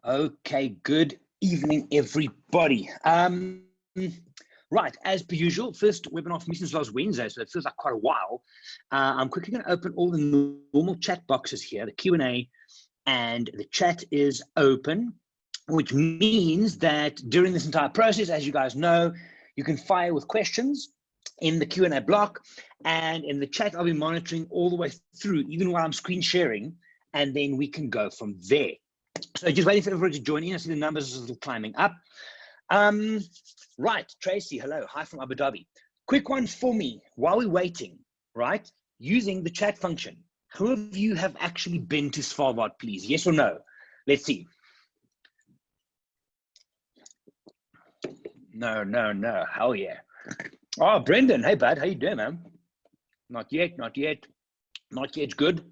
Okay, good evening, everybody. Right, as per usual, first webinar for me since last Wednesday, so it feels like quite a while. I'm quickly going to open all the normal chat boxes here, the Q&A, and the chat is open, which means that during this entire process, as you guys know, you can fire with questions in the Q&A block, and in the chat, I'll be monitoring all the way through, even while I'm screen sharing, and then we can go from there. So just waiting for everybody to join in. I see the numbers are still climbing up. Right, Tracy, hello. Hi from Abu Dhabi. Quick one for me while we're waiting, right? Using the chat function. Who of you have actually been to Svalbard, please? Yes or no? Let's see. No. Hell yeah. Oh, Brendan. Hey, bud. How you doing, man? Not yet. Good.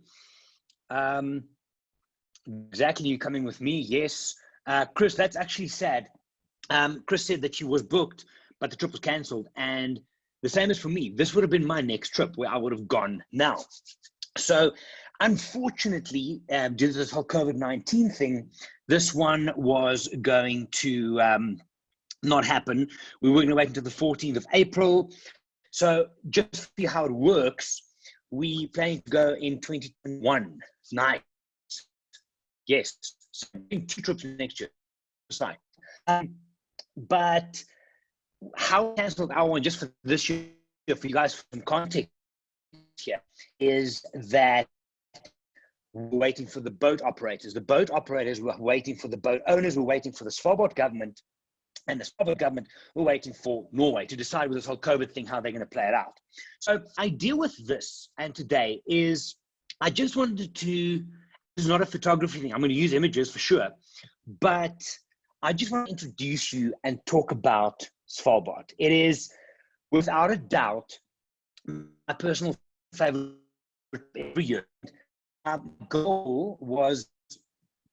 Exactly, you coming with me? Yes. Chris, that's actually sad. Chris said that she was booked, but the trip was cancelled. And the same as for me. This would have been my next trip where I would have gone now. So unfortunately, due to this whole COVID-19 thing, this one was going to not happen. We were going to wait until the 14th of April. So just to see how it works, we plan to go in 2021. Nice. Yes, so 2 trips next year. But how cancelled our one just for this year, for you guys, some context here, is that we're waiting for the boat operators. The boat operators were waiting for the boat owners, were waiting for the Svalbard government, and the Svalbard government were waiting for Norway to decide with this whole COVID thing, how they're going to play it out. So I deal with this, and today is, I just wanted to, this is not a photography thing, I'm going to use images for sure, but I just want to introduce you and talk about Svalbard. It is, without a doubt, my personal favorite every year. My goal was,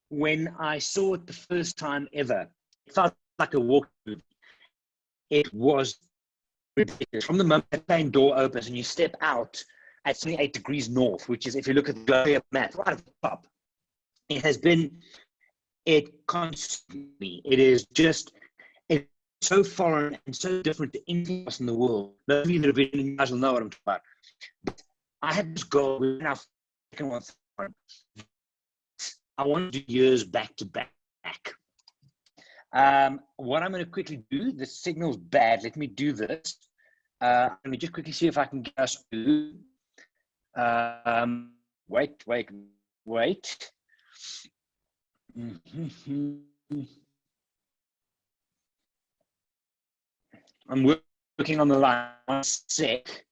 when I saw it the first time ever, it felt like a walk movie. It was ridiculous. From the moment the plane door opens and you step out at 78 degrees north, which is, if you look at the global map, right at the top, it has been, it constantly, it is just, it's so foreign and so different to anything else in the world. Those of you that have been, you guys will know what I'm talking about. But I had this goal, we went our second one. I want to do years back to back. What I'm going to quickly do, the signal's bad. Let me do this. Let me just quickly see if I can get us to, wait. I'm working on the line. 1 sec.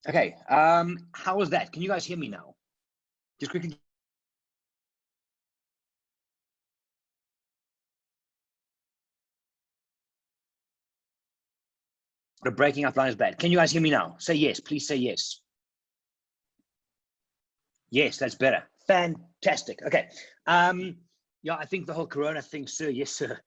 Okay, how was that? Can you guys hear me now? Just quickly. The breaking up line is bad. Can you guys hear me now? Say yes, please say yes. Yes, that's better. Fantastic. Okay. Yeah, I think the whole Corona thing, sir. Yes, sir.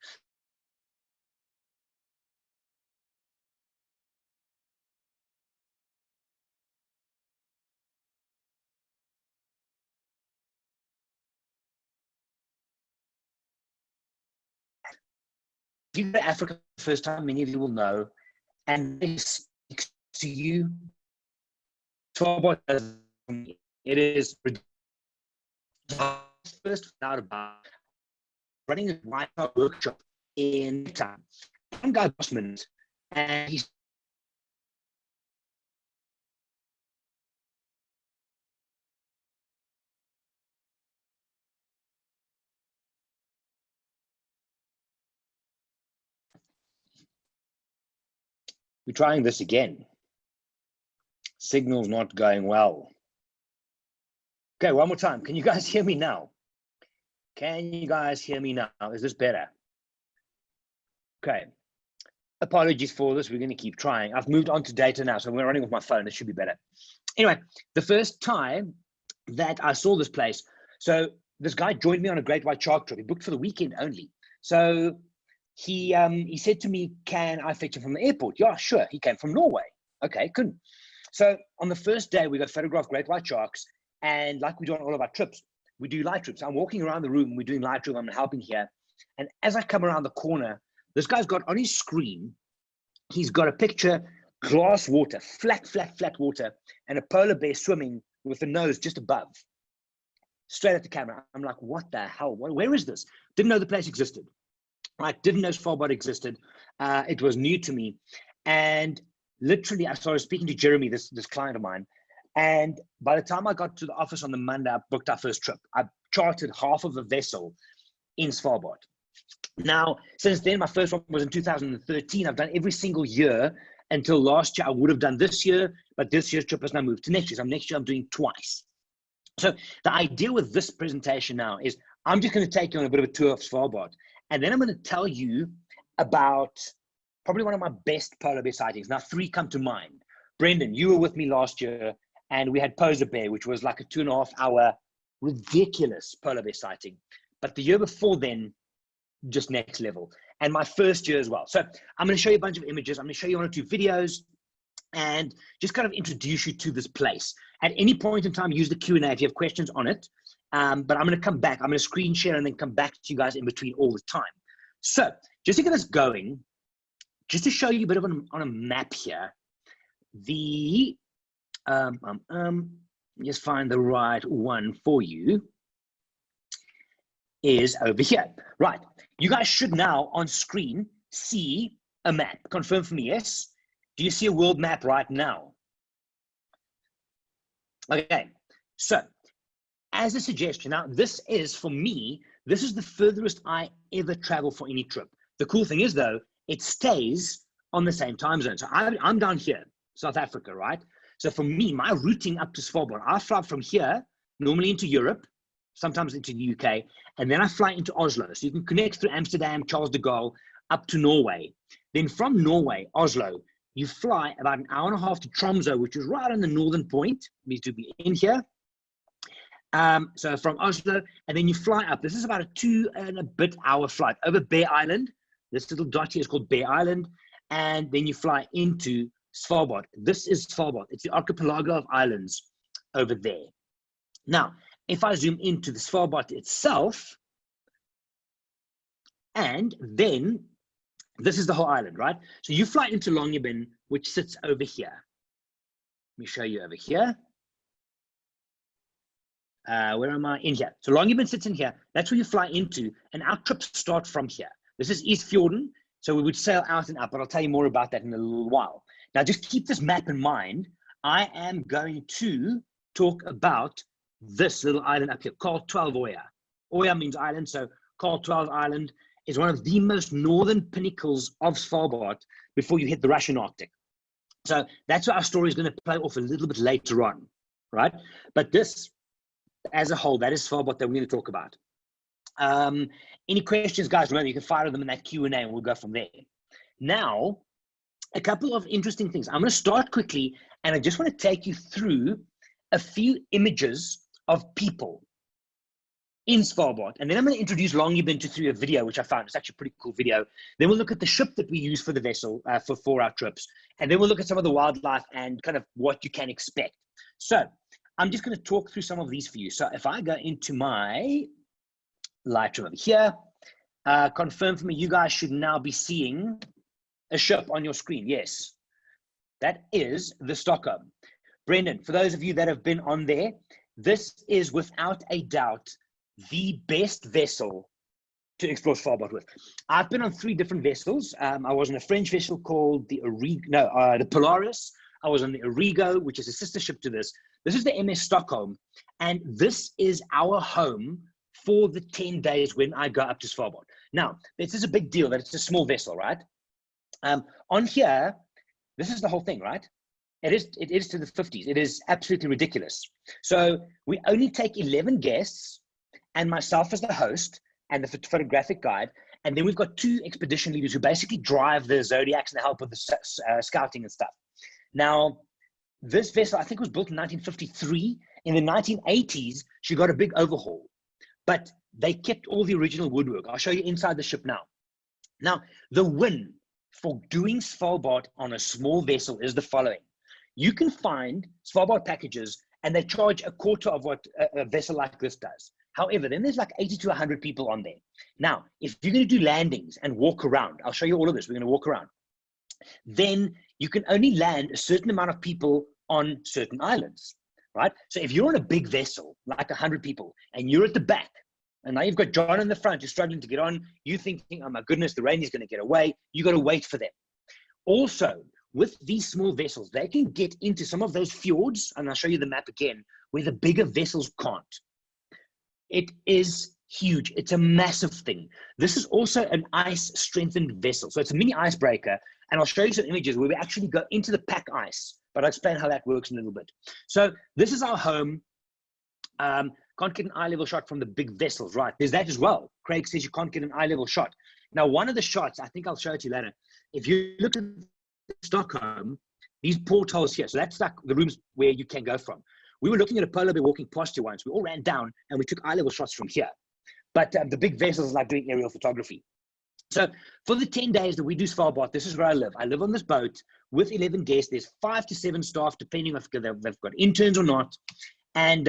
If you go to Africa the first time, many of you will know, and they speak to you. It is first out about running a Wi-Fi workshop in town. One guy, Bossman, and he's we're trying this again. Signal's not going well. Okay, one more time. Can you guys hear me now? Can you guys hear me now? Is this better? Okay. Apologies for this. We're going to keep trying. I've moved on to data now, so we're running with my phone. It should be better. Anyway, the first time that I saw this place, so this guy joined me on a great white shark trip. He booked for the weekend only. So he said to me, can I fetch him from the airport? Yeah, sure. He came from Norway. Okay, couldn't. So on the first day, we go photograph great white sharks. And like we do on all of our trips, we do light trips. I'm walking around the room, we're doing light room, I'm helping here. And as I come around the corner, this guy's got on his screen, he's got a picture, glass water, flat water, and a polar bear swimming with the nose just above, straight at the camera. I'm like, what the hell? Where is this? Didn't know the place existed. Right? Didn't know Svalbard existed. It was new to me. And literally, I started speaking to Jeremy, this client of mine. And by the time I got to the office on the Monday, I booked our first trip. I chartered half of a vessel in Svalbard. Now, since then, my first one was in 2013. I've done every single year until last year. I would have done this year, but this year's trip has now moved to next year. So next year, I'm doing twice. So the idea with this presentation now is I'm just going to take you on a bit of a tour of Svalbard. And then I'm going to tell you about probably one of my best polar bear sightings. Now, 3 come to mind. Brendan, you were with me last year, and we had polar bear, which was like a 2.5-hour ridiculous polar bear sighting. But the year before then, just next level. And my first year as well. So I'm going to show you a bunch of images. I'm going to show you 1 or 2 videos and just kind of introduce you to this place. At any point in time, use the Q&A if you have questions on it. But I'm going to come back. I'm going to screen share and then come back to you guys in between all the time. So just to get us going, just to show you a bit of on a map here, the, just find the right one for you, is over here. Right. You guys should now on screen see a map. Confirm for me, yes? Do you see a world map right now? Okay. So as a suggestion, now this is, for me, this is the furthest I ever travel for any trip. The cool thing is, though, it stays on the same time zone. So I'm down here, South Africa, right? So for me, my routing up to Svalbard, I fly from here, normally into Europe, sometimes into the UK, and then I fly into Oslo. So you can connect through Amsterdam, Charles de Gaulle, up to Norway. Then from Norway, Oslo, you fly about 1.5 hours to Tromsø, which is right on the northern point, needs to be in here. So from Oslo, and then you fly up. This is about a 2-and-a-bit-hour flight over Bear Island. This little dot here is called Bear Island. And then you fly into Svalbard. This is Svalbard. It's the archipelago of islands over there. Now, if I zoom into the Svalbard itself, and then this is the whole island, right? So you fly into Longyearbyen, which sits over here. Let me show you over here. Where am I? In here. So Longyearbyen sits in here. That's where you fly into, and our trips start from here. This is East Fjorden, so we would sail out and up, but I'll tell you more about that in a little while. Now, just keep this map in mind. I am going to talk about this little island up here called 12 Oya. Oya means island, so called 12 Island is one of the most northern pinnacles of Svalbard before you hit the Russian Arctic. So that's where our story is going to play off a little bit later on, right? But this, as a whole, that is Svalbard that we're going to talk about. Any questions, guys? Remember, you can fire them in that Q&A and we'll go from there. Now, a couple of interesting things. I'm going to start quickly, and I just want to take you through a few images of people in Svalbard. And then I'm going to introduce Longyearbyen through a video, which I found is actually a pretty cool video. Then we'll look at the ship that we use for the vessel for our trips. And then we'll look at some of the wildlife and kind of what you can expect. So I'm just going to talk through some of these for you. So if I go into my Lightroom over here, confirm for me, you guys should now be seeing a ship on your screen. Yes, that is the Stockholm. Brendan, for those of you that have been on there, this is without a doubt the best vessel to explore Svalbard with. I've been on 3 different vessels. I was on a French vessel called the the Polaris. I was on the Origo, which is a sister ship to this. This is the MS Stockholm, and this is our home for the 10 days when I go up to Svalbard. Now, this is a big deal that it's a small vessel, right? On here, this is the whole thing, right? It is to the 50s. It is absolutely ridiculous. So we only take 11 guests and myself as the host and the photographic guide. And then we've got 2 expedition leaders who basically drive the Zodiacs and help with the scouting and stuff. Now, this vessel, I think, was built in 1953. In the 1980s, she got a big overhaul, but they kept all the original woodwork. I'll show you inside the ship now. Now, the win for doing Svalbard on a small vessel is the following. You can find Svalbard packages and they charge a quarter of what a vessel like this does. However, then there's like 80 to 100 people on there. Now, if you're going to do landings and walk around, I'll show you all of this. We're going to walk around. Then you can only land a certain amount of people on certain islands, right? So if you're on a big vessel, like 100 people, and you're at the back, and now you've got John in the front, you're struggling to get on, you thinking, oh my goodness, the rain is going to get away. You got to wait for them. Also, with these small vessels, they can get into some of those fjords, and I'll show you the map again, where the bigger vessels can't. It is huge. It's a massive thing. This is also an ice-strengthened vessel. So it's a mini icebreaker, and I'll show you some images where we actually go into the pack ice, but I'll explain how that works in a little bit. So this is our home. Can't get an eye-level shot from the big vessels, right? There's that as well. Craig says you can't get an eye-level shot. Now, one of the shots, I think I'll show it to you later. If you look at Stockholm, these portholes here, so that's like the rooms where you can go from. We were looking at a polar bear walking past you once. We all ran down and we took eye-level shots from here. But the big vessels are like doing aerial photography. So for the 10 days that we do Svalbard, this is where I live. I live on this boat with 11 guests. There's 5 to 7 staff, depending if they've got interns or not. And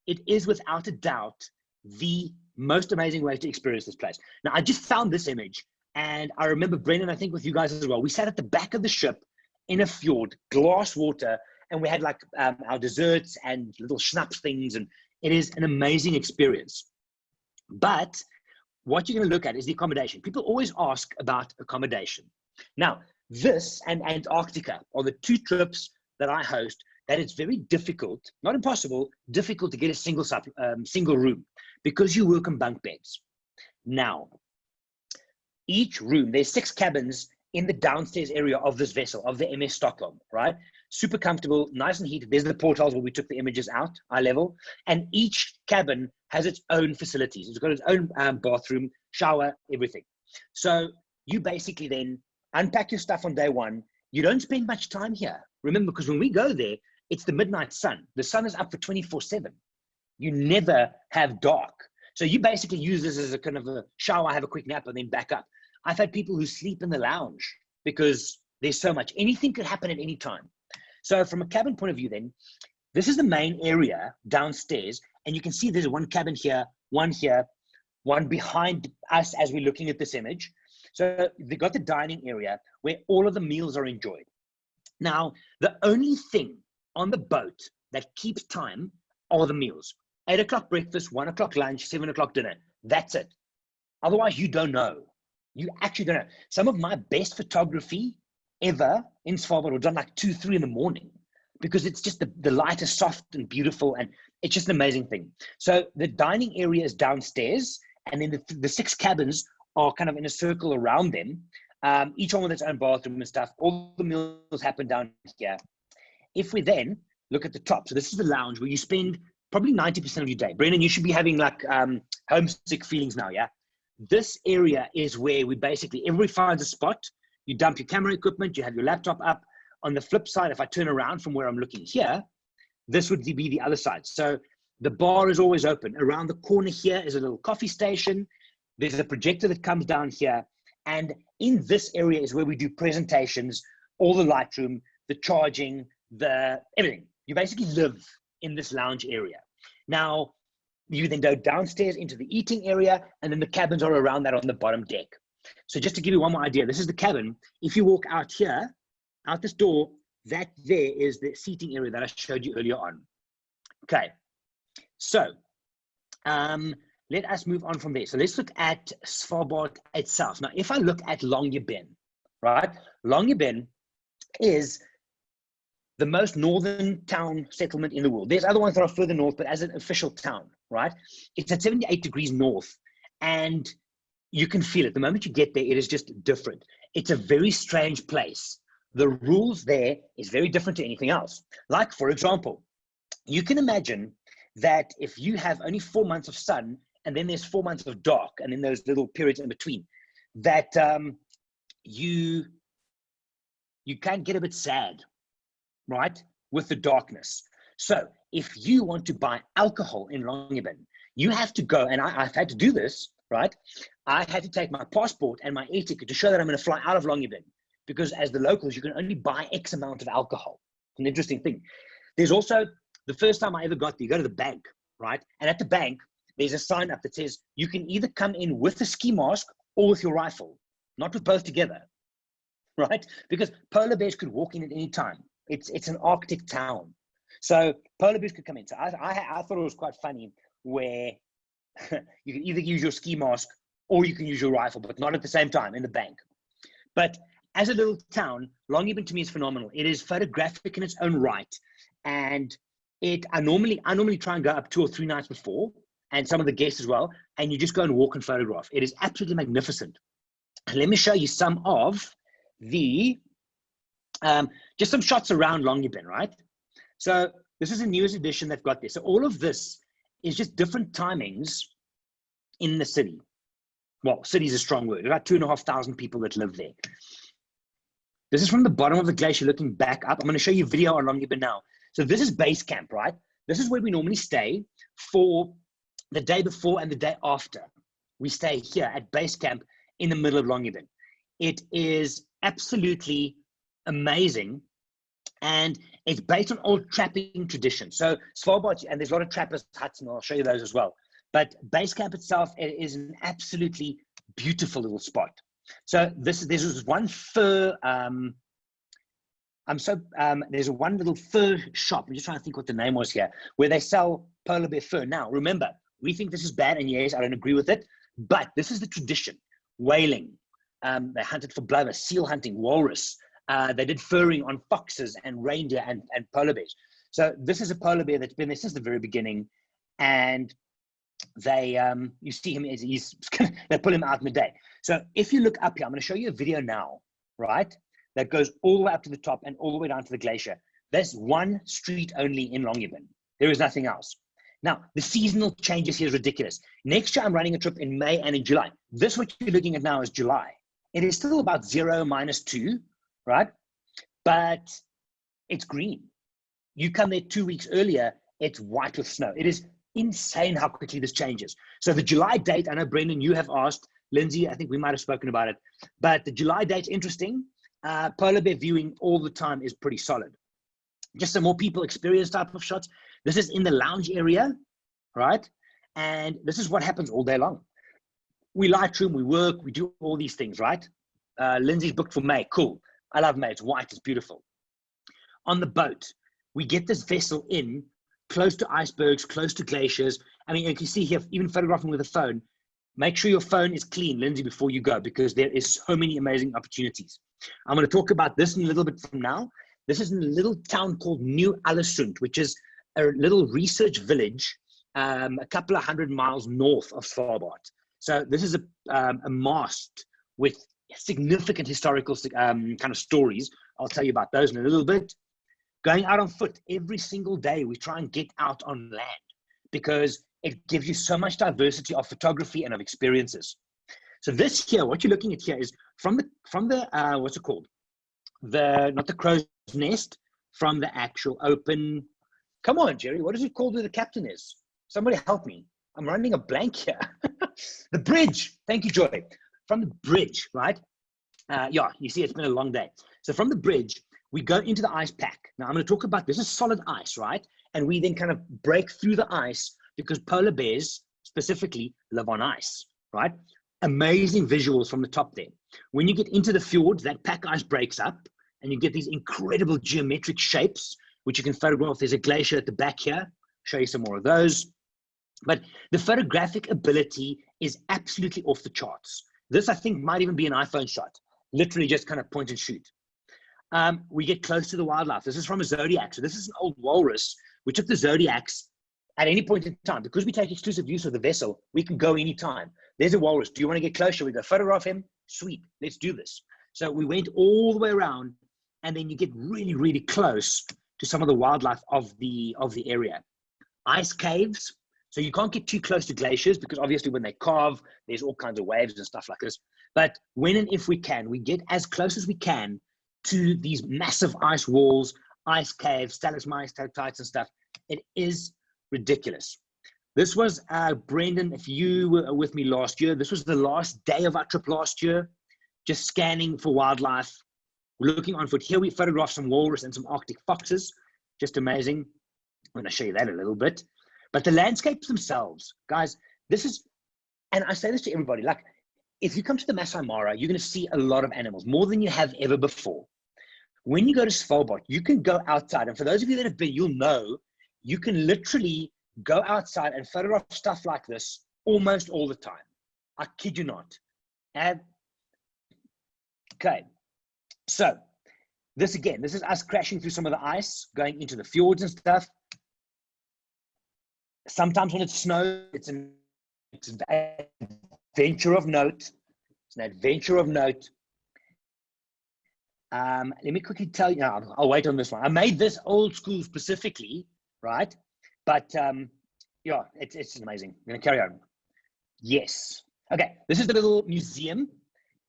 it is without a doubt the most amazing way to experience this place. Now, I just found this image, and I remember Brendan, I think with you guys as well, we sat at the back of the ship in a fjord, glass water, and we had like our desserts and little schnapps things, and it is an amazing experience. But what you're going to look at is the accommodation. People always ask about accommodation. Now, this and Antarctica are the 2 trips that I host that it's very difficult, not impossible, difficult to get a single room because you work on bunk beds. Now, each room, there's 6 cabins in the downstairs area of this vessel, of the MS Stockholm, right? Super comfortable, nice and heated. There's the portholes where we took the images out, eye level. And each cabin has its own facilities. It's got its own bathroom, shower, everything. So you basically then unpack your stuff on day 1. You don't spend much time here. Remember, because when we go there, it's the midnight sun. The sun is up for 24/7. You never have dark. So you basically use this as a kind of a shower, have a quick nap, and then back up. I've had people who sleep in the lounge because there's so much. Anything could happen at any time. So from a cabin point of view then, this is the main area downstairs, and you can see there's one cabin here, one behind us as we're looking at this image. So they've got the dining area where all of the meals are enjoyed. Now, the only thing on the boat that keeps time are the meals. 8 o'clock breakfast, 1 o'clock lunch, 7 o'clock dinner. That's it. Otherwise, you don't know. You actually don't know. Some of my best photography ever in Svalbard were done like 2, 3 in the morning because it's just the light is soft and beautiful, and it's just an amazing thing. So the dining area is downstairs, and then the 6 cabins are kind of in a circle around them. Each one with its own bathroom and stuff. All the meals happen down here. If we then look at the top, so this is the lounge where you spend probably 90% of your day. Brendan, you should be having like homesick feelings now, yeah? This area is where we basically, everybody finds a spot. You dump your camera equipment, you have your laptop up. On the flip side, if I turn around from where I'm looking here, this would be the other side. So the bar is always open. Around the corner here is a little coffee station. There's a projector that comes down here. And in this area is where we do presentations, all the Lightroom, the charging, the everything. You basically live in this lounge area. Now, you then go downstairs into the eating area, and then the cabins are around that on the bottom deck. So just to give you one more idea, this is the cabin. If you walk out here, out this door, that there is the seating area that I showed you earlier on. Okay, so let us move on from there. So let's look at Svalbard itself. Now, if I look at Longyearbyen, right? Longyearbyen is the most northern town settlement in the world. There's other ones that are further north, but as an official town, right? It's at 78 degrees north, and you can feel it. The moment you get there, it is just different. It's a very strange place. The rules there is very different to anything else. Like, for example, you can imagine that if you have only 4 months of sun, and then there's 4 months of dark, and then those little periods in between, that you can get a bit sad, right, with the darkness. So if you want to buy alcohol in Longyearbyen, you have to go, and I've had to do this, right? I had to take my passport and my air ticket to show that I'm going to fly out of Longyearbyen, because as the locals, you can only buy X amount of alcohol. an interesting thing. There's also, the first time I ever got there, you go to the bank, right? And at the bank, there's a sign up that says, you can either come in with a ski mask or with your rifle, not with both together, right? Because polar bears could walk in at any time. It's an Arctic town. So polar bears could come in. So I thought it was quite funny where you can either use your ski mask or you can use your rifle, but not at the same time in the bank. But as a little town, Longyearbyen to me is phenomenal. It is photographic in its own right. And I normally try and go up 2 or 3 nights before, and some of the guests as well, and you just go and walk and photograph. It is absolutely magnificent. Let me show you some of the, just some shots around Longyearbyen, right? So this is a newest edition they've got there. So all of this is just different timings in the city. Well, city is a strong word. About 2,500 people that live there. This is from the bottom of the glacier looking back up. I'm going to show you a video on Longyearbyen now. So this is base camp, right? This is where we normally stay for the day before and the day after. We stay here at base camp in the middle of Longyearbyen. It is absolutely amazing, and it's based on old trapping tradition. So Svalbard, and there's a lot of trappers' huts, and I'll show you those as well. But base camp itself is an absolutely beautiful little spot. So this was one fur. There's one little fur shop. I'm just trying to think what the name was here, where they sell polar bear fur. Now, remember, we think this is bad, and yes, I don't agree with it, but this is the tradition. Whaling. They hunted for blubber, seal hunting, walrus. They did furring on foxes and reindeer and polar bears. So this is a polar bear that's been there since the very beginning, and they, you see him, they pull him out in the day. So if you look up here, I'm going to show you a video now, right? That goes all the way up to the top and all the way down to the glacier. There's one street only in Longyearbyen. There is nothing else. Now, the seasonal changes here is ridiculous. Next year, I'm running a trip in May and in July. This, what you're looking at now, is July. It is still about 0, -2, right? But it's green. You come there 2 weeks earlier, it's white with snow. It is insane how quickly this changes. So the July date, I know, Brendan, you have asked. Lindsay, I think we might have spoken about it. But the July date's interesting. Polar bear viewing all the time is pretty solid. Just some more people experience type of shots. This is in the lounge area, right? And this is what happens all day long. We lightroom, we work, we do all these things, right? Lindsay's booked for May. Cool. I love May. It's white. It's beautiful. On the boat, we get this vessel in close to icebergs, close to glaciers. I mean, you can see here, even photographing with a phone, make sure your phone is clean, Lindsay, before you go, because there is so many amazing opportunities. I'm going to talk about this in a little bit from now. This is in a little town called New Alesund, which is a little research village a couple of 100 miles north of Svalbard. So this is a mast with significant historical kind of stories. I'll tell you about those in a little bit. Going out on foot every single day, we try and get out on land because it gives you so much diversity of photography and of experiences. So this here, what you're looking at here is from the what's it called? Not the crow's nest, from the actual open. Come on, Gerry, what is it called where the captain is? Somebody help me. I'm running a blank here. The bridge. Thank you, Joy. From the bridge, right? Yeah, you see, it's been a long day. So from the bridge, we go into the ice pack. Now I'm going to talk about, this is solid ice, right? And we then kind of break through the ice because polar bears specifically live on ice, right? Amazing visuals from the top there. When you get into the fjords, that pack ice breaks up and you get these incredible geometric shapes, which you can photograph. There's a glacier at the back here. Show you some more of those. But the photographic ability is absolutely off the charts. This, I think, might even be an iPhone shot. Literally just kind of point and shoot. We get close to the wildlife. This is from a Zodiac. So this is an old walrus. We took the Zodiacs at any point in time. Because we take exclusive use of the vessel, we can go anytime. There's a walrus. Do you want to get closer? We go photograph him. Sweet. Let's do this. So we went all the way around, and then you get really, really close to some of the wildlife of the area. Ice caves. So you can't get too close to glaciers because obviously when they carve, there's all kinds of waves and stuff like this. But when and if we can, we get as close as we can to these massive ice walls, ice caves, stalagmites, stalactites and stuff. It is ridiculous. This was, Brendan, if you were with me last year, this was the last day of our trip last year, just scanning for wildlife. We're looking on foot. Here we photograph some walrus and some Arctic foxes. Just amazing. I'm going to show you that a little bit. But the landscapes themselves, guys, this is, and I say this to everybody, like, if you come to the Masai Mara, you're going to see a lot of animals, more than you have ever before. When you go to Svalbard, you can go outside. And for those of you that have been, you'll know, you can literally go outside and photograph stuff like this almost all the time. I kid you not. And, okay. So this again, this is us crashing through some of the ice, going into the fjords and stuff. Sometimes when it snows, it's an adventure of note. It's an adventure of note. Let me quickly tell you, no, I'll wait on this one. I made this old school specifically, right? But yeah, it's amazing. I'm gonna carry on. Yes. Okay, this is the little museum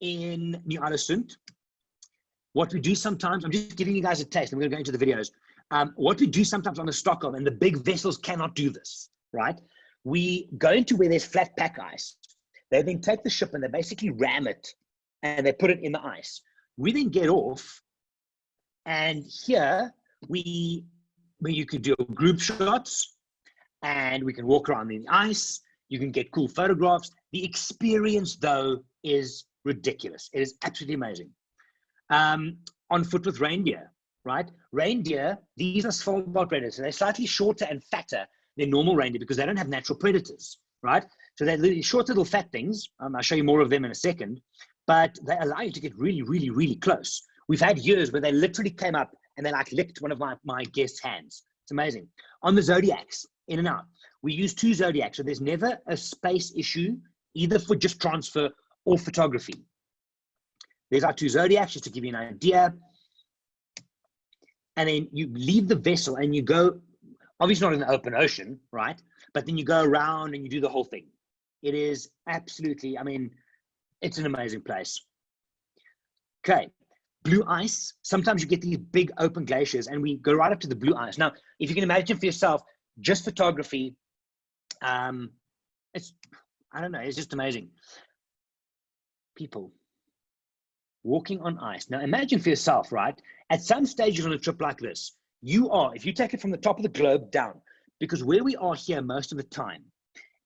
in Ny-Ålesund. What we do sometimes, I'm just giving you guys a taste, I'm gonna go into the videos. What we do sometimes on the Stockholm, and the big vessels cannot do this, right? We go into where there's flat pack ice. They then take the ship and they basically ram it and they put it in the ice. We then get off, and here you can do group shots, and we can walk around in the ice. You can get cool photographs. The experience, though, is ridiculous. It is absolutely amazing. On foot with reindeer, right? Reindeer, these are Svalbard predators. So they're slightly shorter and fatter than normal reindeer because they don't have natural predators, right? So they're really short little fat things. I'll show you more of them in a second, but they allow you to get really, really, really close. We've had years where they literally came up and they like licked one of my guests' hands. It's amazing. On the Zodiacs, in and out, we use 2 Zodiacs. So there's never a space issue, either for just transfer or photography. There's our 2 Zodiacs, just to give you an idea. And then you leave the vessel and you go, obviously not in the open ocean, right? But then you go around and you do the whole thing. It is absolutely, I mean, it's an amazing place. Okay, blue ice. Sometimes you get these big open glaciers and we go right up to the blue ice. Now, if you can imagine for yourself, just photography, it's, I don't know, it's just amazing. People walking on ice. Now imagine for yourself, right? At some stages on a trip like this, you are, if you take it from the top of the globe down, because where we are here most of the time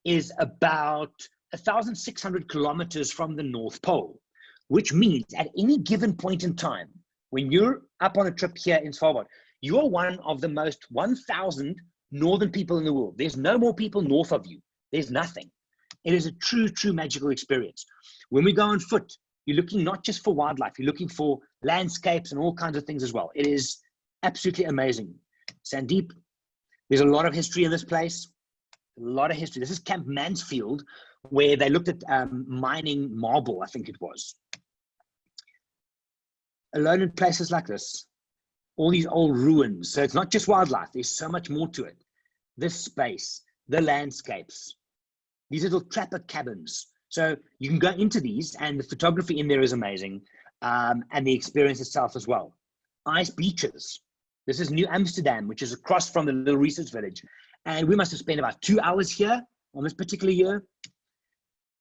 is about 1,600 kilometers from the North Pole, which means at any given point in time, when you're up on a trip here in Svalbard, you are one of the most 1,000 northern people in the world. There's no more people north of you. There's nothing. It is a true, true magical experience. When we go on foot, you're looking not just for wildlife, you're looking for landscapes and all kinds of things as well. It is absolutely amazing. Sandeep, there's a lot of history in this place, a lot of history. This is Camp Mansfield, where they looked at mining marble, I think it was. Alone in places like this, all these old ruins. So it's not just wildlife, there's so much more to it. This space, the landscapes, these little trapper cabins. So you can go into these and the photography in there is amazing, and the experience itself as well. Ice beaches. This is New Amsterdam, which is across from the little research village. And we must have spent about 2 hours here on this particular year.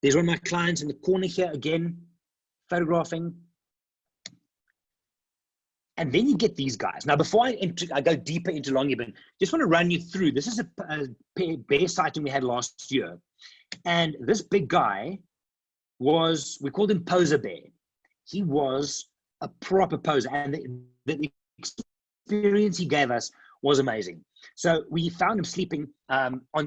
There's one of my clients in the corner here again, photographing. And then you get these guys. Now, before I go deeper into Longyearbyen, just want to run you through. This is a bear sighting we had last year. And this big guy was, we called him Poser Bear. He was a proper poser. And the experience he gave us was amazing. So we found him sleeping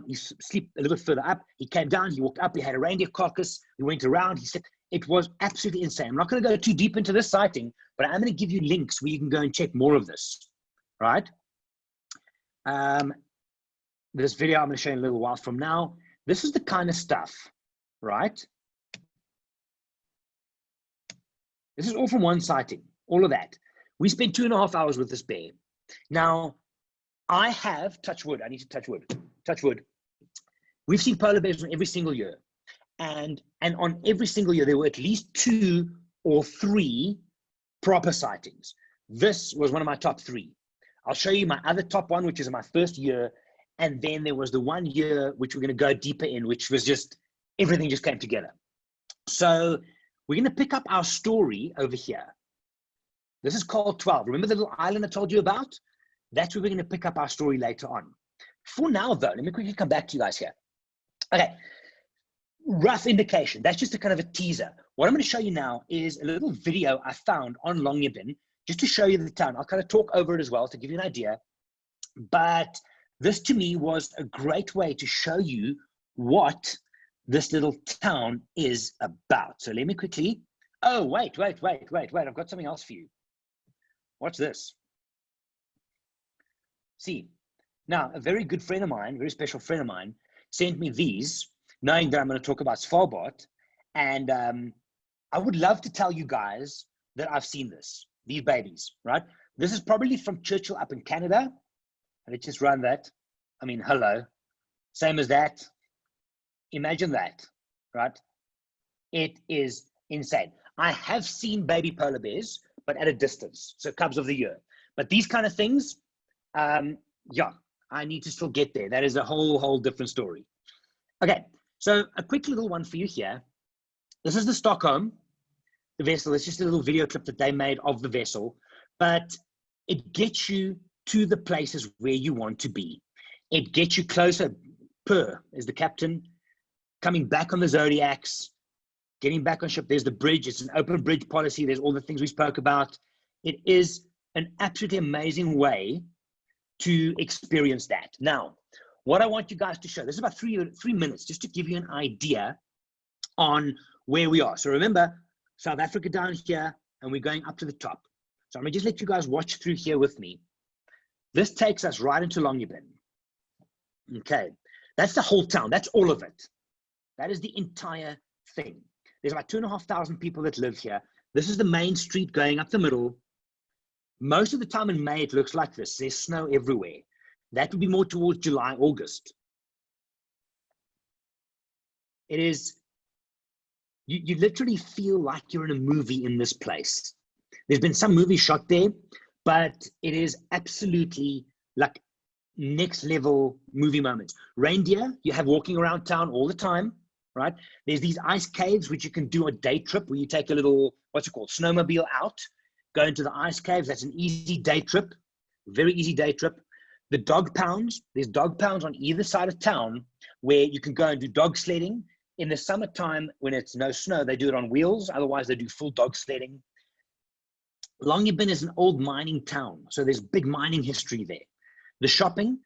he sleep a little bit further up. He came down, he walked up, he had a reindeer carcass. We went around, he said, it was absolutely insane. I'm not going to go too deep into this sighting, but I'm going to give you links where you can go and check more of this, right? This video I'm going to show you in a little while from now. This is the kind of stuff, right? This is all from one sighting, all of that. We spent 2.5 hours with this bear. Now, I have, touch wood, I need to touch wood, touch wood. We've seen polar bears on every single year. And on every single year, there were at least 2 or 3 proper sightings. This was one of my top 3. I'll show you my other top one, which is my first year. And then there was the 1 year, which we're going to go deeper in, which was just, everything just came together. So we're going to pick up our story over here. This is called 12. Remember the little island I told you about? That's where we're going to pick up our story later on. For now, though, let me quickly come back to you guys here. Okay, rough indication. That's just a kind of a teaser. What I'm going to show you now is a little video I found on Longyearbyen, just to show you the town. I'll kind of talk over it as well to give you an idea. But this to me was a great way to show you what this little town is about. So let me quickly, oh, wait. I've got something else for you. Watch this. See, now a very good friend of mine, very special friend of mine, sent me these, knowing that I'm going to talk about Svalbard. And I would love to tell you guys that I've seen this, these babies, right? This is probably from Churchill up in Canada. Let's just run that. I mean, hello. Same as that. Imagine that, right? It is insane. I have seen baby polar bears, but at a distance. So cubs of the year. But these kind of things, yeah, I need to still get there. That is a whole different story. Okay, so a quick little one for you here. This is the Stockholm, the vessel. It's just a little video clip that they made of the vessel, but it gets you to the places where you want to be. It gets you closer. Per is the captain coming back on the Zodiacs, getting back on ship. There's the bridge. It's an open bridge policy. There's all the things we spoke about. It is an absolutely amazing way to experience that. Now, what I want you guys to show, this is about three minutes, just to give you an idea on where we are. So remember, South Africa down here, and we're going up to the top. So I'm gonna just let you guys watch through here with me. This takes us right into Longyearbyen. Okay, that's the whole town. That's all of it. That is the entire thing. There's about 2,500 people that live here. This is the main street going up the middle. Most of the time in May, it looks like this. There's snow everywhere. That would be more towards July, August. It is, you literally feel like you're in a movie in this place. There's been some movies shot there, but it is absolutely like next level movie moments. Reindeer, you have walking around town all the time, right? There's these ice caves, which you can do a day trip where you take a little, what's it called, snowmobile out, go into the ice caves. That's an easy day trip, very easy day trip. The dog pounds, there's dog pounds on either side of town where you can go and do dog sledding. In the summertime, when it's no snow, they do it on wheels. Otherwise, they do full dog sledding. Longyearbyen is an old mining town, so there's big mining history there. The shopping,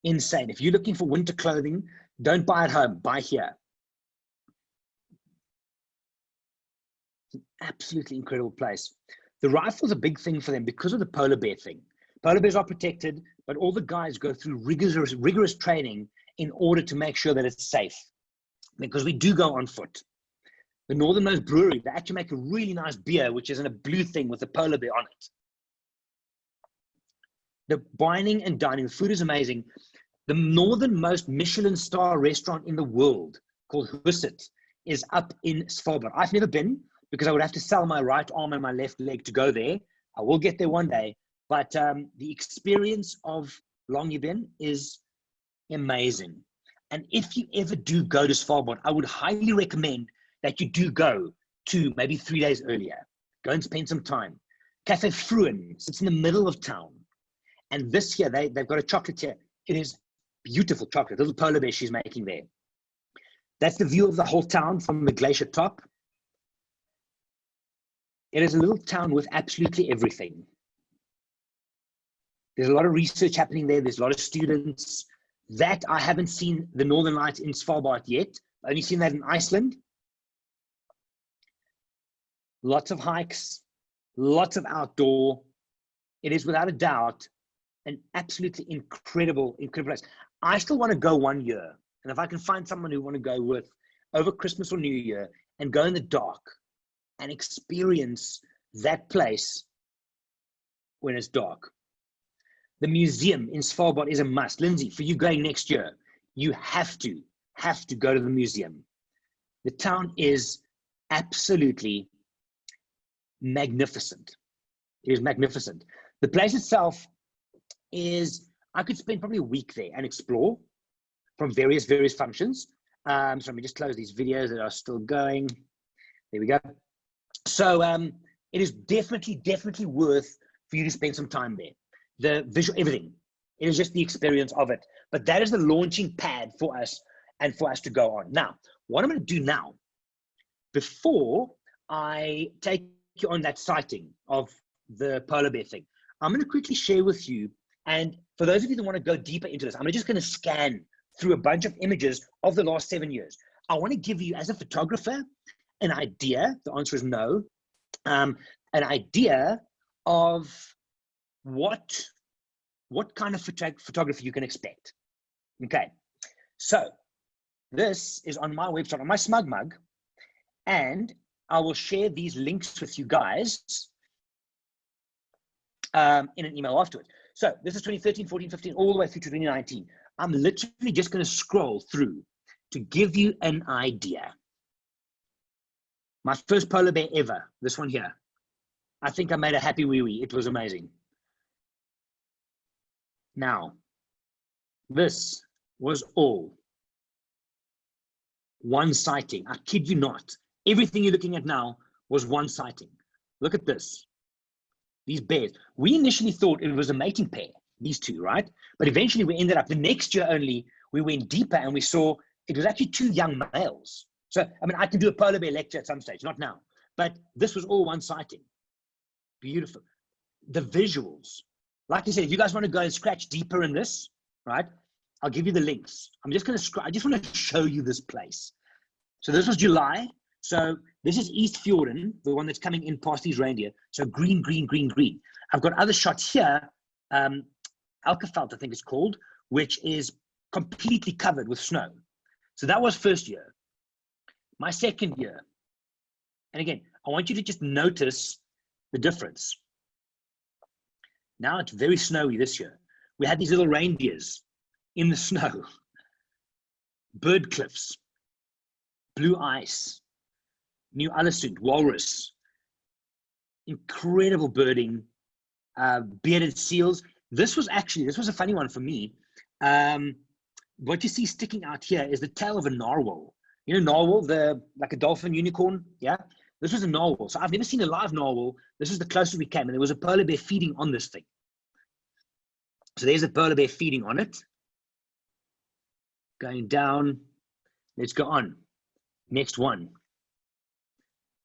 insane. If you're looking for winter clothing, don't buy at home, buy here. It's an absolutely incredible place. The rifle's a big thing for them because of the polar bear thing. Polar bears are protected, but all the guys go through rigorous training in order to make sure that it's safe. Because we do go on foot. The northernmost brewery, they actually make a really nice beer, which is in a blue thing with a polar bear on it. The wining and dining, the food is amazing. The northernmost Michelin star restaurant in the world, called Huset, is up in Svalbard. I've never been because I would have to sell my right arm and my left leg to go there. I will get there one day. But the experience of Longyearbyen is amazing. And if you ever do go to Svalbard, I would highly recommend that you do go to maybe 3 days earlier. Go and spend some time. Cafe Fruin sits in the middle of town. And this year, they've got a chocolatier. It is beautiful chocolate, little polar bear she's making there. That's the view of the whole town from the glacier top. It is a little town with absolutely everything. There's a lot of research happening there. There's a lot of students. That I haven't seen the Northern Lights in Svalbard yet. I've only seen that in Iceland. Lots of hikes, lots of outdoor. It is without a doubt an absolutely incredible place. I still want to go one year. And if I can find someone who want to go with over Christmas or New Year and go in the dark and experience that place when it's dark. The museum in Svalbard is a must. Lindsay, for you going next year, you have to go to the museum. The town is absolutely magnificent. It is magnificent. The place itself is, I could spend probably a week there and explore from various functions. So let me just close these videos that are still going. There we go. So It is definitely worth for you to spend some time there. The visual, everything. It is just the experience of it. But that is the launching pad for us and for us to go on. Now, what I'm going to do now, before I take you on that sighting of the polar bear thing, I'm going to quickly share with you. And for those of you that want to go deeper into this, I'm just going to scan through a bunch of images of the last 7 years. I want to give you, as a photographer, an idea. The answer is no. An idea of what kind of photography you can expect. Okay, so this is on my website, on my Smug Mug, and I will share these links with you guys in an email afterwards. So this is 2013, 14, 15, all the way through to 2019. I'm literally just going to scroll through to give you an idea. My first polar bear ever, this one here. I think I made a happy wee-wee. It was amazing. Now, this was all one sighting. I kid you not. Everything you're looking at now was one sighting. Look at this. These bears. We initially thought it was a mating pair, these two, right? But eventually we ended up, the next year only, we went deeper and we saw it was actually two young males. So, I mean, I can do a polar bear lecture at some stage, not now. But this was all one sighting. Beautiful. The visuals. Like I said, if you guys want to go and scratch deeper in this, right, I'll give you the links. I'm just going to, I just want to show you this place. So this was July. So this is East Fjorden, the one that's coming in past these reindeer. So green, green, green, green. I've got other shots here. Alkafelt, I think it's called, which is completely covered with snow. So that was first year. My second year. And again, I want you to just notice the difference. Now it's very snowy this year. We had these little reindeers in the snow. Bird cliffs, blue ice, New Alesund, walrus, incredible birding, bearded seals. This was a funny one for me. What you see sticking out here is the tail of a narwhal. You know, narwhal, like a dolphin unicorn, yeah? This was a narwhal. So I've never seen a live narwhal. This is the closest we came, and there was a polar bear feeding on this thing. So there's a polar bear feeding on it. Going down. Let's go on. Next one.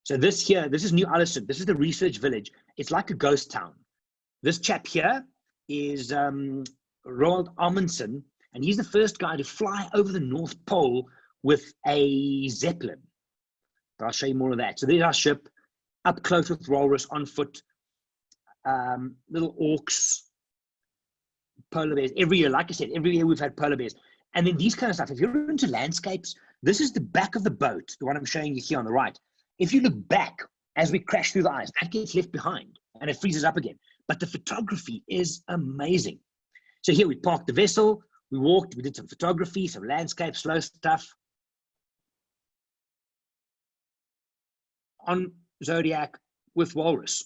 So this here, this is New Alesund. This is the research village. It's like a ghost town. This chap here is Roald Amundsen, and he's the first guy to fly over the North Pole with a Zeppelin. But I'll show you more of that. So there's our ship, up close with walrus on foot, little orcs, polar bears. Every year, like I said, every year we've had polar bears. And then these kind of stuff. If you're into landscapes, this is the back of the boat, the one I'm showing you here on the right. If you look back as we crash through the ice, that gets left behind and it freezes up again. But the photography is amazing. So here we parked the vessel, we walked, we did some photography, some landscape, slow stuff. On Zodiac with walrus.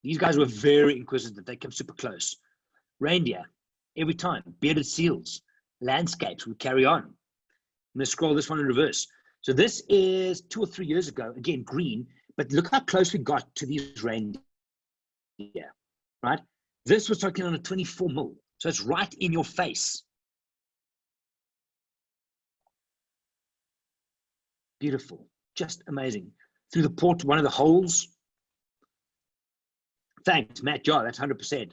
These guys were very inquisitive. They came super close. Reindeer, every time. Bearded seals, landscapes, we carry on. I'm going to scroll this one in reverse. So this is 2 or 3 years ago, again, green, but look how close we got to these reindeer, right? This was taken on a 24 mil, so it's right in your face. Beautiful, just amazing. Through the port, one of the holes. Thanks, Matt. Yeah, that's 100%.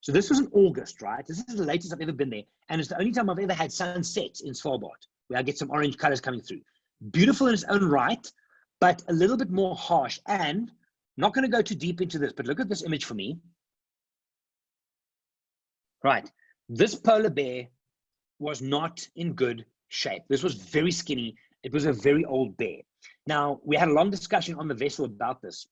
So this was in August, right? This is the latest I've ever been there. And it's the only time I've ever had sunsets in Svalbard, where I get some orange colors coming through. Beautiful in its own right, but a little bit more harsh. And not going to go too deep into this, but look at this image for me. Right. This polar bear was not in good shape. This was very skinny. It was a very old bear. Now, we had a long discussion on the vessel about this.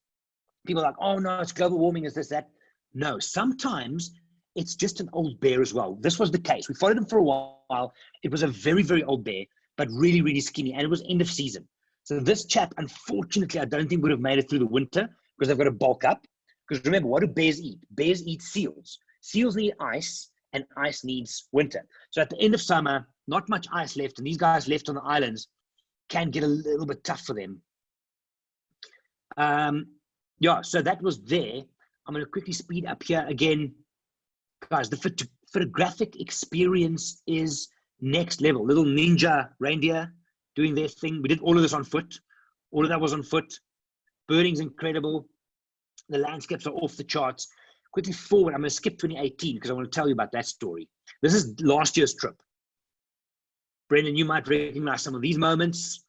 People are like, oh, no, it's global warming, is this, that? No, sometimes it's just an old bear as well. This was the case. We followed him for a while. It was a very, very old bear, but really, really skinny, and it was end of season. So this chap, unfortunately, I don't think would have made it through the winter because they've got to bulk up. Because remember, what do bears eat? Bears eat seals. Seals need ice, and ice needs winter. So at the end of summer, not much ice left, and these guys left on the islands can get a little bit tough for them. Yeah, so that was there. I'm going to quickly speed up here again. Guys, the photographic experience is next level. Little ninja reindeer doing their thing. We did all of this on foot. All of that was on foot. Birding's incredible. The landscapes are off the charts. Quickly forward, I'm going to skip 2018 because I want to tell you about that story. This is last year's trip. Brendan, you might recognize some of these moments.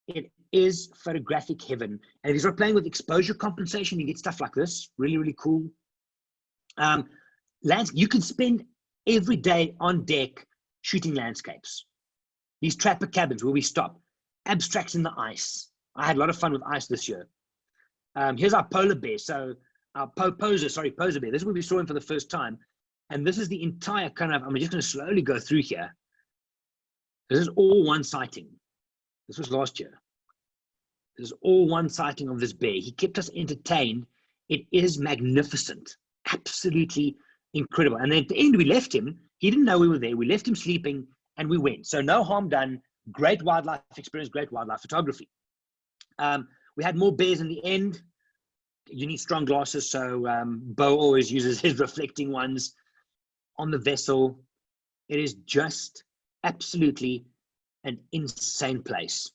It is photographic heaven. And if you start playing with exposure compensation, you get stuff like this. Really, really cool. You can spend every day on deck shooting landscapes. These trapper cabins where we stop. Abstracts in the ice. I had a lot of fun with ice this year. Here's our polar bear. So our poser bear. This is where we saw him for the first time. And this is the entire kind of, I'm just going to slowly go through here. This is all one sighting. This was last year. This is all one sighting of this bear. He kept us entertained. It is magnificent. Absolutely incredible. And then at the end, we left him. He didn't know we were there. We left him sleeping and we went. So no harm done. Great wildlife experience, great wildlife photography. We had more bears in the end. You need strong glasses. So Bo always uses his reflecting ones on the vessel. It is just absolutely an insane place.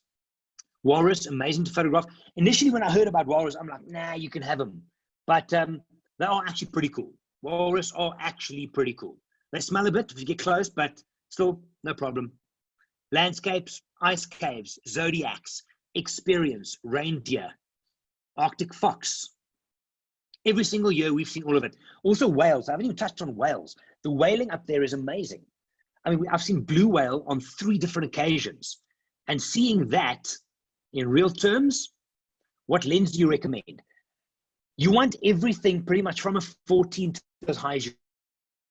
Walrus, amazing to photograph. Initially, when I heard about walrus, I'm like, nah, you can have them. But they are actually pretty cool. Walrus are actually pretty cool. They smell a bit if you get close, but still, no problem. Landscapes, ice caves, zodiacs, experience, reindeer, Arctic fox. Every single year, we've seen all of it. Also, whales. I haven't even touched on whales. The whaling up there is amazing. I mean, I've seen blue whale on 3 different occasions. And seeing that in real terms, what lens do you recommend? You want everything pretty much from a 14 to as high as you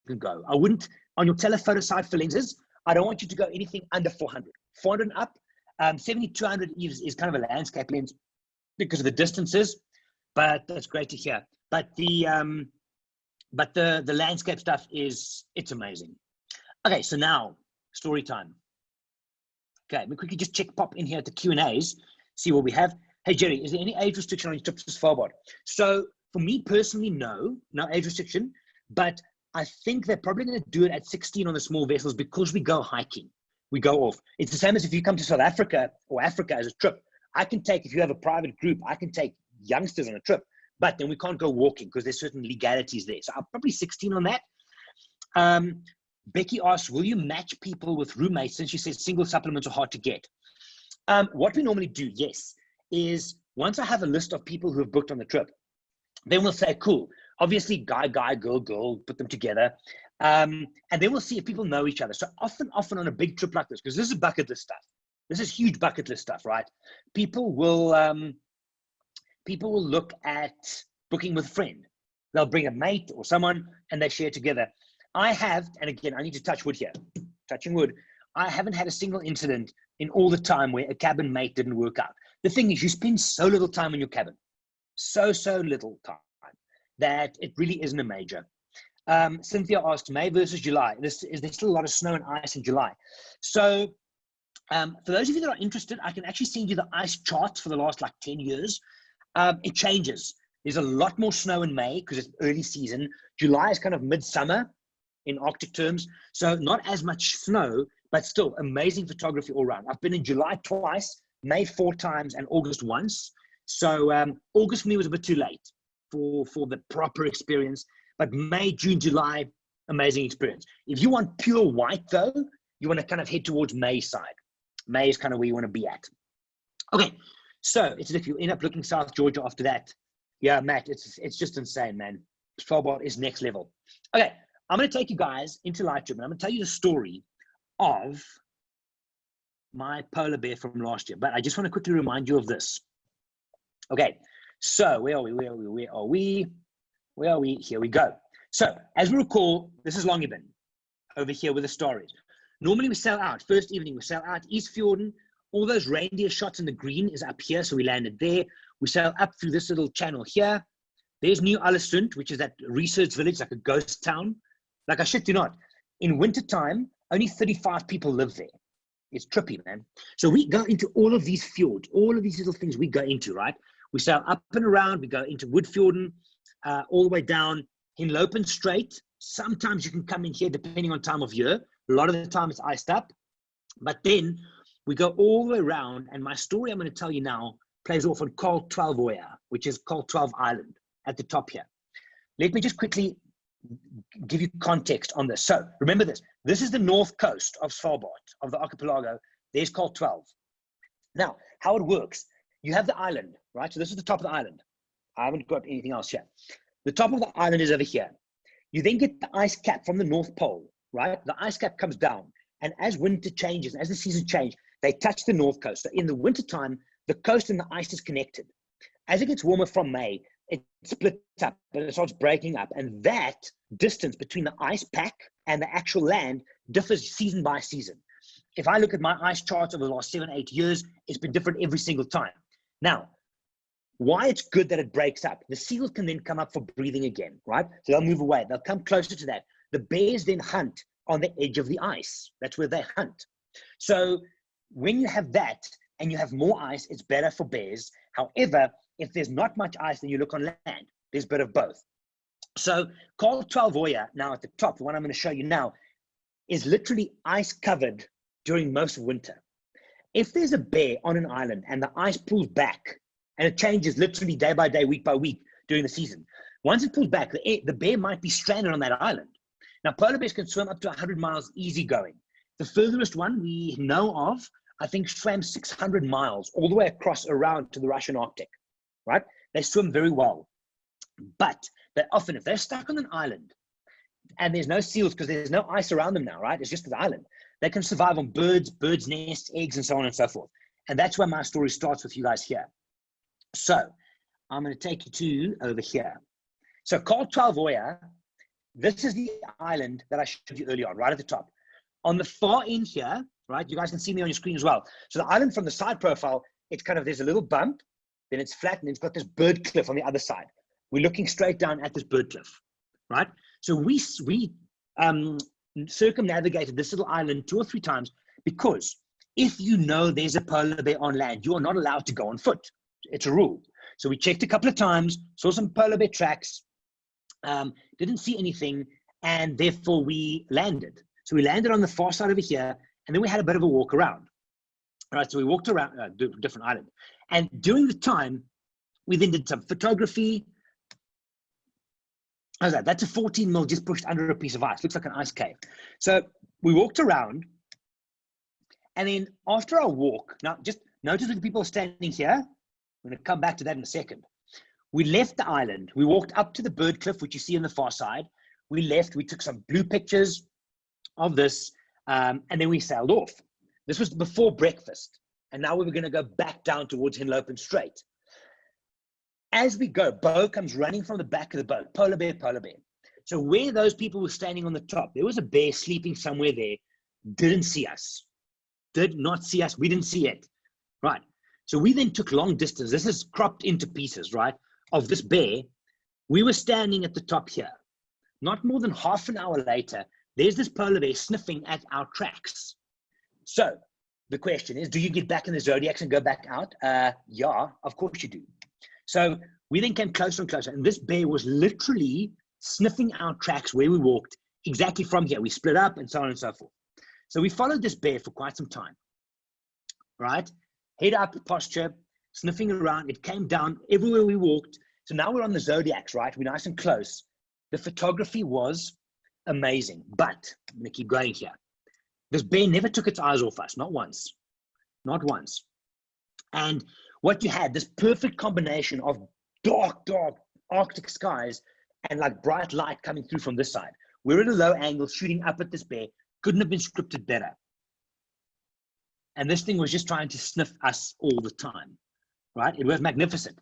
can go. I wouldn't, on your telephoto side for lenses, I don't want you to go anything under 400. 400 and up, 70-200 is kind of a landscape lens because of the distances, but that's great to hear. But the landscape stuff it's amazing. Okay, so now story time. Okay, let me quickly just pop in here at the Q&As, see what we have. Hey, Gerry, is there any age restriction on your trips to Svalbard? So for me personally, no age restriction, but I think they're probably going to do it at 16 on the small vessels because we go hiking. We go off. It's the same as if you come to South Africa or Africa as a trip. If you have a private group, I can take youngsters on a trip, but then we can't go walking because there's certain legalities there. So I'm probably 16 on that. Becky asks, will you match people with roommates since she says single supplements are hard to get? What we normally do, yes, is once I have a list of people who have booked on the trip, then we'll say, cool, obviously guy, girl, put them together. And then we'll see if people know each other. So often on a big trip like this, because this is bucket list stuff. This is huge bucket list stuff, right? People will look at booking with a friend. They'll bring a mate or someone and they share together. I have, and again, I need to touch wood here, touching wood. I haven't had a single incident in all the time where a cabin mate didn't work out. The thing is, you spend so little time in your cabin, so little time that it really isn't a major. Cynthia asks, May versus July. Is there still a lot of snow and ice in July? So for those of you that are interested, I can actually send you the ice charts for the last 10 years. It changes. There's a lot more snow in May because it's early season. July is kind of midsummer in Arctic terms. So not as much snow, but still amazing photography all around. I've been in July twice, May 4 times, and August once. So August for me was a bit too late for the proper experience. But May, June, July, amazing experience. If you want pure white though, you want to kind of head towards May side. May is kind of where you want to be at. Okay, so it's as if you end up looking South Georgia after that. Yeah, Matt, it's just insane, man. Svalbard is next level. Okay, I'm going to take you guys into Lightroom and I'm going to tell you the story of my polar bear from last year. But I just want to quickly remind you of this. Okay, so where are we? Here we go. So as we recall, this is Longyearbyen over here where the star is. Normally we sail out. First evening we sail out East Fjorden. All those reindeer shots in the green is up here. So we landed there. We sail up through this little channel here. There's New Alesund, which is that research village, like a ghost town. Like I shit you not. In wintertime, only 35 people live there. It's trippy, man. So we go into all of these fjords, all of these little things we go into, right? We sail up and around. We go into Woodfjorden, all the way down Hinlopen Strait. Sometimes you can come in here depending on time of year. A lot of the time it's iced up. But then we go all the way around, and my story I'm going to tell you now plays off on Chocolateri, which is Chocolateri Island at the top here. Let me just quickly give you context on this. So remember this. This is the north coast of Svalbard, of the archipelago. There's Chocolateri. Now, how it works, you have the island, right? So this is the top of the island. I haven't got anything else here. The top of the island is over here. You then get the ice cap from the North Pole, right? The ice cap comes down. And as winter changes, as the seasons change, they touch the north coast. So in the wintertime, the coast and the ice is connected. As it gets warmer from May, it splits up and it starts breaking up. And that distance between the ice pack and the actual land differs season by season. If I look at my ice charts over the last 7, 8 years, it's been different every single time. Now, why it's good that it breaks up, the seals can then come up for breathing again, right? So they'll move away. They'll come closer to that. The bears then hunt on the edge of the ice. That's where they hunt. So when you have that and you have more ice, it's better for bears. However, if there's not much ice, then you look on land. There's a bit of both. So Chocolateri, now at the top, the one I'm going to show you now, is literally ice covered during most of winter. If there's a bear on an island and the ice pulls back, and it changes literally day by day, week by week during the season, once it pulls back, the bear might be stranded on that island. Now, polar bears can swim up to 100 miles easy going. The furthest one we know of, I think, swam 600 miles all the way across around to the Russian Arctic, right? They swim very well. But they often, if they're stuck on an island and there's no seals because there's no ice around them now, right? It's just the island. They can survive on birds' nests, eggs, and so on and so forth. And that's where my story starts with you guys here. So I'm going to take you to over here. So Chocolateri, this is the island that I showed you earlier on, right at the top. On the far end here, right, you guys can see me on your screen as well. So the island from the side profile, it's kind of, there's a little bump, then it's flat, and it's got this bird cliff on the other side. We're looking straight down at this bird cliff, right? So we circumnavigated this little island 2 or 3 times because if you know there's a polar bear on land, you are not allowed to go on foot. It's a rule. So we checked a couple of times, saw some polar bear tracks, didn't see anything, and therefore we landed. So we landed on the far side over here, and then we had a bit of a walk around. All right, so we walked around different island. And during the time, we then did some photography. How's that? That's a 14 mil just pushed under a piece of ice. Looks like an ice cave. So we walked around, and then after our walk, now just notice that the people are standing here. I'm going to come back to that in a second. We left the island. We walked up to the bird cliff, which you see on the far side. We left. We took some blue pictures of this, and then we sailed off. This was before breakfast. And now we were going to go back down towards Hinlopen Strait. As we go, Bo comes running from the back of the boat. Polar bear, polar bear. So where those people were standing on the top, there was a bear sleeping somewhere there. Didn't see us. Did not see us. We didn't see it. Right. So we then took long distance. This is cropped into pieces, right, of this bear. We were standing at the top here. Not more than half an hour later, there's this polar bear sniffing at our tracks. So the question is, do you get back in the Zodiacs and go back out? Yeah, of course you do. So we then came closer and closer, and this bear was literally sniffing our tracks where we walked exactly from here. We split up and so on and so forth. So we followed this bear for quite some time, right? Head up posture, sniffing around. It came down everywhere we walked. So now we're on the Zodiacs, right? We're nice and close. The photography was amazing, but I'm going to keep going here. This bear never took its eyes off us, not once, not once. And what you had, this perfect combination of dark Arctic skies and like bright light coming through from this side. We're at a low angle shooting up at this bear. Couldn't have been scripted better. And this thing was just trying to sniff us all the time, right? It was magnificent.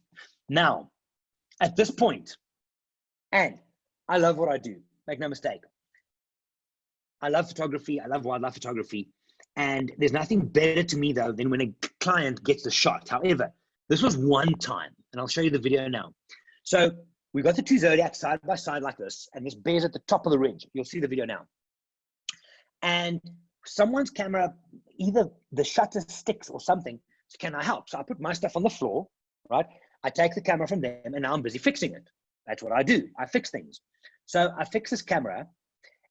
Now, at this point, and I love what I do, make no mistake. I love photography. I love wildlife photography. And there's nothing better to me, though, than when a client gets the shot. However, this was one time, and I'll show you the video now. So we got the 2 Zodiacs side by side like this, and this bear's at the top of the ridge. You'll see the video now. And someone's camera, either the shutter sticks or something. So can I help? So I put my stuff on the floor, right? I take the camera from them and now I'm busy fixing it. That's what I do. I fix things. So I fix this camera,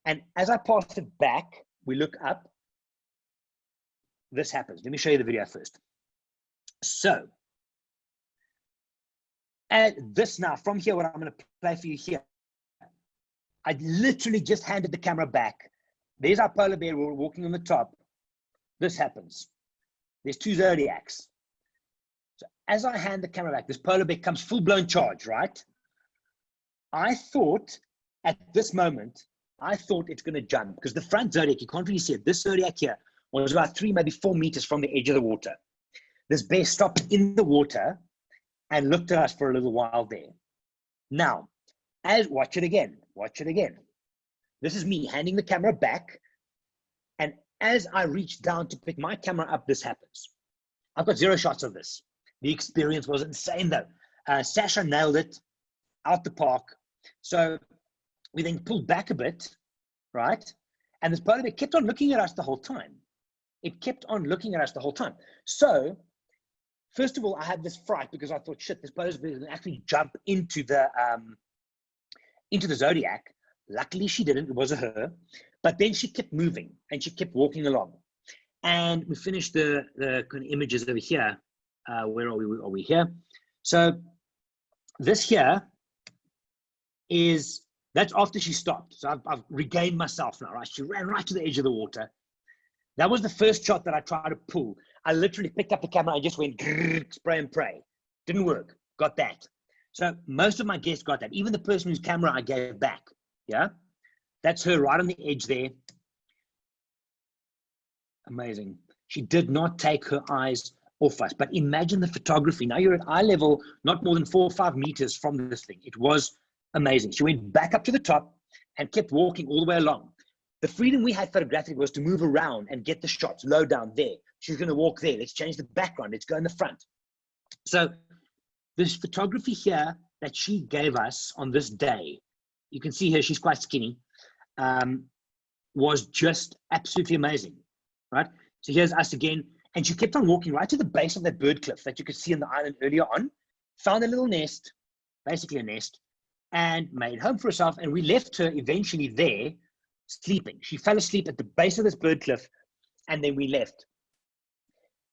and as I pass it back, we look up, this happens. Let me show you the video first. So, and this now, from here, what I'm going to play for you here, I literally just handed the camera back. There's our polar bear, we're walking on the top. This happens. There's two zodiacs. So as I hand the camera back, this polar bear comes full-blown charge, right? I thought at this moment, I thought it's going to jump because the front zodiac, you can't really see it. This zodiac here was about 3, maybe 4 meters from the edge of the water. This bear stopped in the water and looked at us for a little while there. Now, watch it again. This is me handing the camera back. And as I reach down to pick my camera up, this happens. I've got 0 shots of this. The experience was insane though. Sasha nailed it out the park. So we then pulled back a bit, right? And this polar bear kept on looking at us the whole time. It kept on looking at us the whole time. So first of all, I had this fright because I thought, shit, this polar bear is going to actually jump into the zodiac. Luckily, she didn't. It was a her. But then she kept moving and she kept walking along. And we finished the kind of images over here. Where are we? Are we here? So this here that's after she stopped. So I've regained myself now, right? She ran right to the edge of the water. That was the first shot that I tried to pull. I literally picked up the camera and just went spray and pray. Didn't work. Got that. So most of my guests got that. Even the person whose camera I gave back. Yeah. That's her right on the edge there. Amazing. She did not take her eyes off us. But imagine the photography. Now you're at eye level, not more than 4 or 5 meters from this thing. It was amazing. She went back up to the top and kept walking all the way along. The freedom we had photographically was to move around and get the shots low down there. She's going to walk there. Let's change the background. Let's go in the front. So this photography here that she gave us on this day, you can see her, she's quite skinny, was just absolutely amazing, right? So here's us again. And she kept on walking right to the base of that bird cliff that you could see on the island earlier on, found a little nest, basically a nest, and made home for herself. And we left her eventually there sleeping. She fell asleep at the base of this bird cliff, and then we left.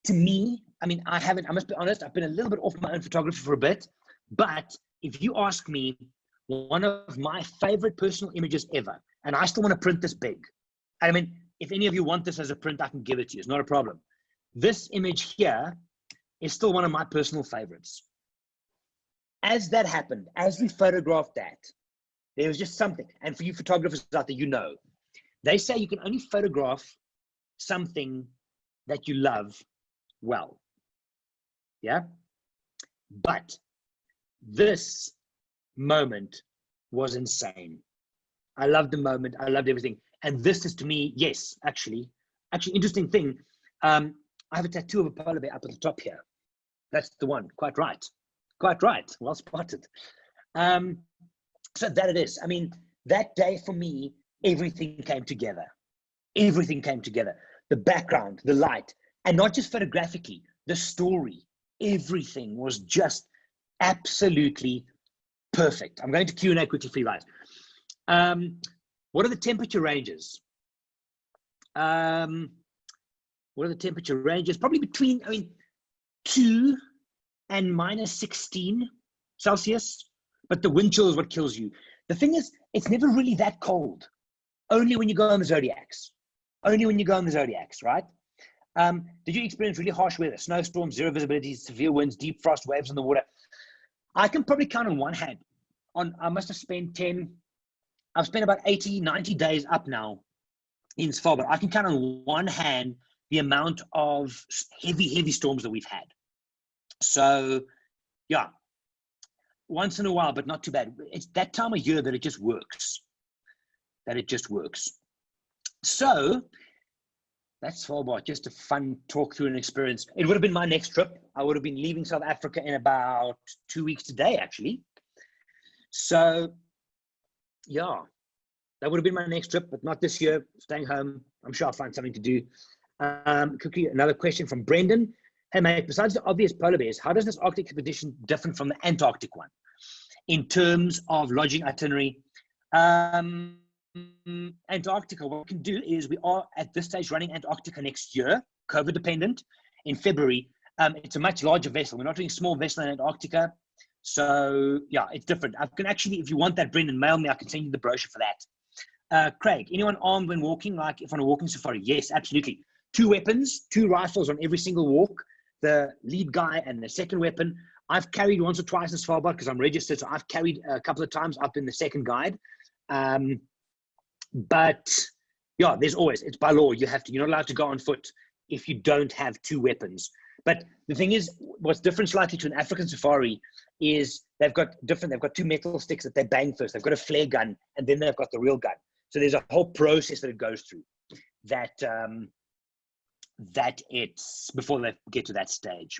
To me, I mean, I must be honest, I've been a little bit off my own photography for a bit, but if you ask me, one of my favorite personal images ever, and I still want to print this big. I mean, if any of you want this as a print, I can give it to you. It's not a problem. This image here is still one of my personal favorites. As that happened, as we photographed that, there was just something. And for you photographers out there, you know, they say you can only photograph something that you love well. Yeah. But this moment was insane. I loved the moment. I loved everything. And this is to me, yes, actually, interesting thing. I have a tattoo of a polar bear up at the top here. That's the one. Quite right. Quite right. Well spotted. So that it is. I mean, that day for me, everything came together. Everything came together. The background, the light, and not just photographically, the story, everything was just absolutely perfect. I'm going to Q&A quickly for you guys. What are the temperature ranges? What are the temperature ranges? Probably between, 2 and minus 16 Celsius, but the wind chill is what kills you. The thing is, it's never really that cold. Only when you go on the zodiacs. Only when you go on the zodiacs, right? Did you experience really harsh weather? Snowstorms, zero visibility, severe winds, deep frost, waves on the water? I can probably count on one hand. I must have spent I've spent about 80, 90 days up now in Svalbard. I can count on one hand the amount of heavy storms that we've had. So, yeah, once in a while, but not too bad. It's that time of year that it just works. So, that's Svalbard, just a fun talk through an experience. It would have been my next trip. I would have been leaving South Africa in about 2 weeks today, actually. So, yeah, that would have been my next trip, but not this year. Staying home. I'm sure I'll find something to do. Quickly, another question from Brendan. Hey, mate, besides the obvious polar bears, how does this Arctic expedition differ from the Antarctic one in terms of lodging itinerary? Antarctica, what we can do is we are at this stage running Antarctica next year, COVID dependent, in February. It's a much larger vessel. We're not doing a small vessel in Antarctica. So yeah, it's different. I can actually, if you want that, Brendan, mail me. I can send you the brochure for that. Craig, anyone armed when walking, like if on a walking safari? Yes, absolutely. 2 weapons, 2 rifles on every single walk. The lead guy and the second weapon. I've carried once or twice in Svalbard because I'm registered. So I've carried a couple of times up in the second guide. But yeah, there's always, it's by law, you're not allowed to go on foot if you don't have 2 weapons. But the thing is, what's different slightly to an African safari is they've got 2 metal sticks that they bang first. They've got a flare gun and then they've got the real gun. So there's a whole process that it goes through that it's before they get to that stage.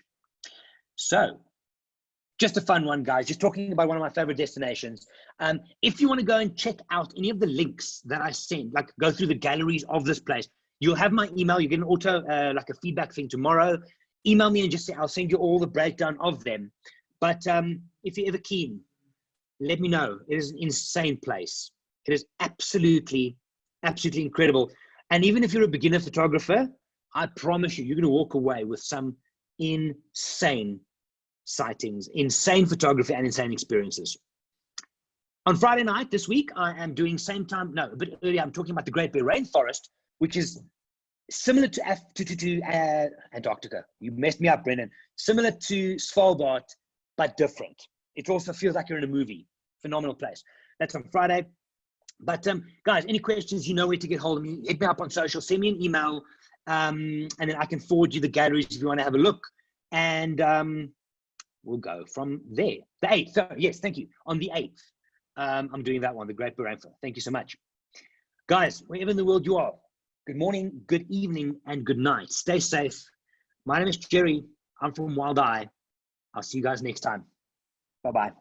So just a fun one, guys. Just talking about one of my favorite destinations. If you want to go and check out any of the links that I send, like go through the galleries of this place, you'll have my email. You get an auto, like a feedback thing tomorrow. Email me and just say, I'll send you all the breakdown of them. But if you're ever keen, let me know. It is an insane place. It is absolutely, absolutely incredible. And even if you're a beginner photographer, I promise you, you're going to walk away with some insane sightings, insane photography, and insane experiences. On Friday night this week, I am doing same time, no, a bit earlier, I'm talking about the Great Bear Rainforest, which is similar to Antarctica. You messed me up, Brendan. Similar to Svalbard, but different. It also feels like you're in a movie. Phenomenal place. That's on Friday. But guys, any questions, you know where to get hold of me. Hit me up on social, send me an email, and then I can forward you the galleries if you want to have a look. And we'll go from there. The 8th, so, yes, thank you. On the 8th, I'm doing that one, the Great Bear Rainforest. Thank you so much. Guys, wherever in the world you are, good morning, good evening, and good night. Stay safe. My name is Gerry. I'm from Wild Eye. I'll see you guys next time. Bye-bye.